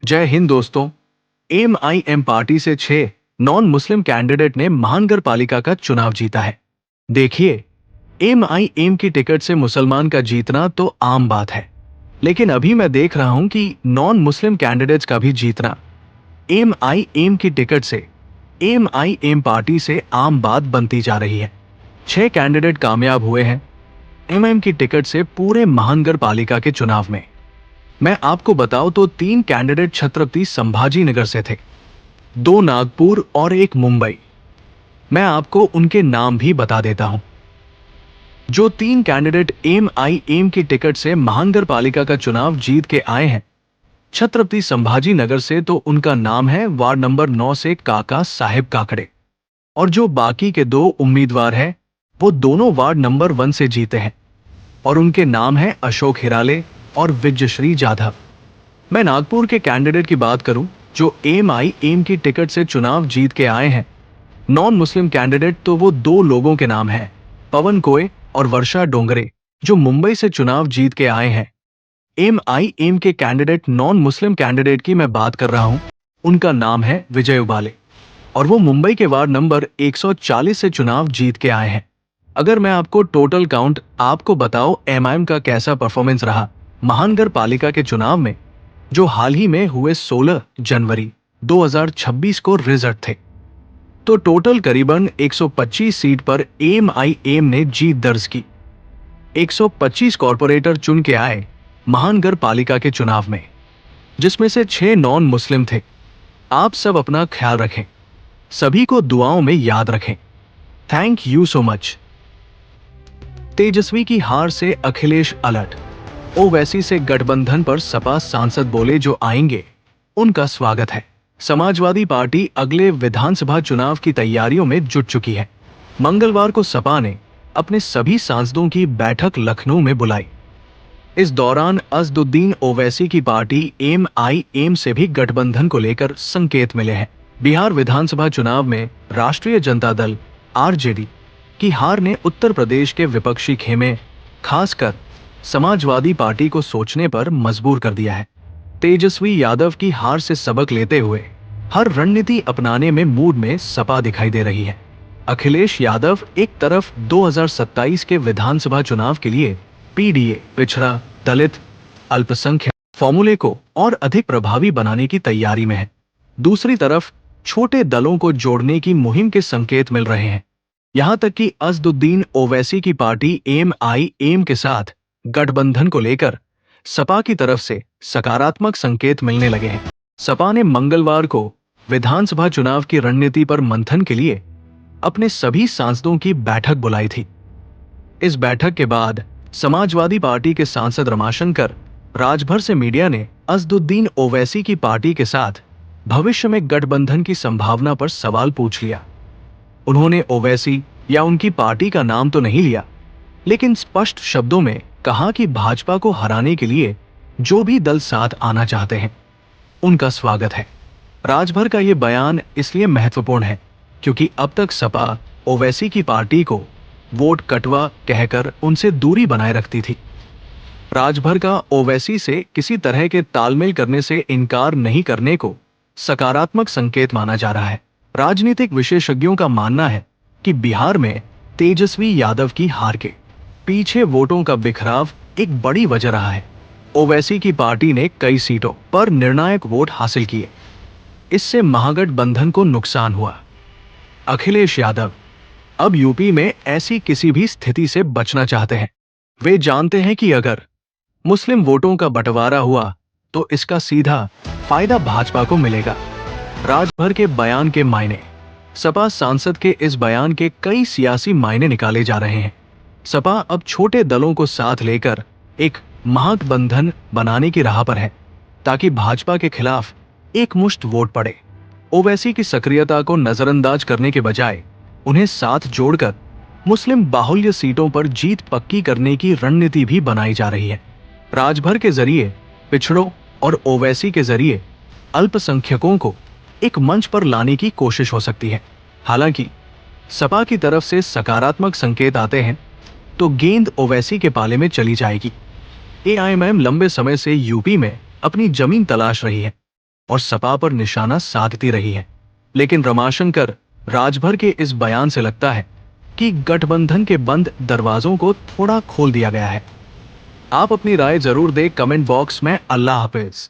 जय हिंद दोस्तों। MIM party से 6 नॉन मुस्लिम कैंडिडेट ने महानगर पालिका का चुनाव जीता है। देखिए, एमआईएम की टिकट से मुसलमान का जीतना तो आम बात है, लेकिन अभी मैं देख रहा हूं कि नॉन मुस्लिम कैंडिडेट्स का भी जीतना एमआईएम की टिकट से एमआईएम पार्टी से आम बात बनती जा रही है। 6 कैंडिडेट कामयाब हुए हैं एमआईएम की टिकट से पूरे महानगर पालिका के चुनाव में। मैं आपको बताऊं तो 3 कैंडिडेट छत्रपति संभाजी नगर से थे, 2 नागपुर और 1 मुंबई। मैं आपको उनके नाम भी बता देता हूं। जो 3 कैंडिडेट एमआईएम की टिकट से महानगर पालिका का चुनाव जीत के आए हैं छत्रपति संभाजी नगर से, तो उनका नाम है वार्ड नंबर 9 से काका साहेब काकड़े। और जो बाकी के 2 उम्मीदवार हैं वो दोनों वार्ड नंबर 1 से जीते हैं और उनके नाम है अशोक हिराले और विजयश्री जाधव। मैं नागपुर के कैंडिडेट की बात करूं जो एमआईएम की टिकट से चुनाव जीत के आए हैं नॉन मुस्लिम कैंडिडेट, तो वो 2 लोगों के नाम हैं पवन कोय और वर्षा डोंगरे, जो मुंबई से चुनाव जीत के आए हैं। एमआईएम के कैंडिडेट नॉन मुस्लिम कैंडिडेट की मैं बात कर रहा हूं, उनका नाम है विजय उबाले और वो मुंबई के वार्ड नंबर 140 से चुनाव जीत के आए हैं। अगर मैं आपको टोटल काउंट आपको बताओ एमआईएम का कैसा परफॉर्मेंस रहा महानगर पालिका के चुनाव में, जो हाल ही में हुए 16 जनवरी 2026 को रिजल्ट थे, तो टोटल करीबन 125 सीट पर एमआईएम ने जीत दर्ज की। 125 कॉरपोरेटर चुन के आए महानगर पालिका के चुनाव में, जिसमें से 6 नॉन मुस्लिम थे। आप सब अपना ख्याल रखें, सभी को दुआओं में याद रखें। Thank you so much. Tejashwi की हार से अखिलेश अलर्ट। ओवैसी से गठबंधन पर सपा सांसद बोले जो आएंगे उनका स्वागत है। समाजवादी पार्टी अगले विधानसभा चुनाव की तैयारियों में जुट चुकी है। मंगलवार को सपा ने अपने सभी सांसदों की बैठक लखनऊ में बुलाई। इस दौरान असदुद्दीन ओवैसी की पार्टी एमआईएम से भी गठबंधन को लेकर संकेत मिले हैं। बिहार विधानसभा चुनाव में राष्ट्रीय जनता दल आरजेडी की हार ने उत्तर प्रदेश के विपक्षी खेमे खासकर समाजवादी पार्टी को सोचने पर मजबूर कर दिया है। तेजस्वी यादव की हार से सबक लेते हुए हर रणनीति अपनाने में मूड में सपा दिखाई दे रही है। अखिलेश यादव एक तरफ 2027 के विधानसभा चुनाव के लिए पीडीए पिछड़ा दलित अल्पसंख्यक फॉर्मूले को और अधिक प्रभावी बनाने की तैयारी में है। दूसरी तरफ छोटे दलों को जोड़ने की मुहिम के संकेत मिल रहे हैं। यहां तक कि असदुद्दीन ओवैसी की पार्टी एमआईएम के साथ गठबंधन को लेकर सपा की तरफ से सकारात्मक संकेत मिलने लगे हैं। सपा ने मंगलवार को विधानसभा चुनाव की रणनीति पर मंथन के लिए अपने सभी सांसदों की बैठक बुलाई थी। इस बैठक के बाद समाजवादी पार्टी के सांसद रमाशंकर राजभर से मीडिया ने असदुद्दीन ओवैसी की पार्टी के साथ भविष्य में गठबंधन की संभावना पर सवाल पूछ लिया। उन्होंने ओवैसी या उनकी पार्टी का नाम तो नहीं लिया, लेकिन स्पष्ट शब्दों में कहा कि भाजपा को हराने के लिए जो भी दल साथ आना चाहते हैं उनका स्वागत है। राजभर का ये बयान इसलिए महत्वपूर्ण है क्योंकि अब तक सपा ओवैसी की पार्टी को वोट कटवा कहकर उनसे दूरी बनाए रखती थी। राजभर का ओवैसी से किसी तरह के तालमेल करने से इनकार नहीं करने को सकारात्मक संकेत माना जा रहा है। राजनीतिक विशेषज्ञों का मानना है कि बिहार में तेजस्वी यादव की हार के पीछे वोटों का बिखराव एक बड़ी वजह रहा है। ओवैसी की पार्टी ने कई सीटों पर निर्णायक वोट हासिल किए, इससे महागठबंधन को नुकसान हुआ। अखिलेश यादव अब यूपी में ऐसी किसी भी स्थिति से बचना चाहते हैं। वे जानते हैं कि अगर मुस्लिम वोटों का बंटवारा हुआ तो इसका सीधा फायदा भाजपा को मिलेगा। राजभर के बयान के मायने। सपा सांसद के इस बयान के कई सियासी मायने निकाले जा रहे हैं। सपा अब छोटे दलों को साथ लेकर एक महागठबंधन बनाने की राह पर है ताकि भाजपा के खिलाफ एक मुश्त वोट पड़े। ओवैसी की सक्रियता को नजरअंदाज करने के बजाय उन्हें साथ जोड़कर मुस्लिम बाहुल्य सीटों पर जीत पक्की करने की रणनीति भी बनाई जा रही है। राजभर के जरिए पिछड़ों और ओवैसी के जरिए अल्पसंख्यकों को एक मंच पर लाने की कोशिश हो सकती है। हालांकि सपा की तरफ से सकारात्मक संकेत आते हैं तो गेंद ओवैसी के पाले में चली जाएगी। एआईएमआईएम लंबे समय से यूपी में अपनी जमीन तलाश रही है। और सपा पर निशाना साधती रही है। लेकिन रमाशंकर राजभर के इस बयान से लगता है कि गठबंधन के बंद दरवाजों को थोड़ा खोल दिया गया है। आप अपनी राय जरूर दें कमेंट बॉक्स में। अल्लाह हाफिज।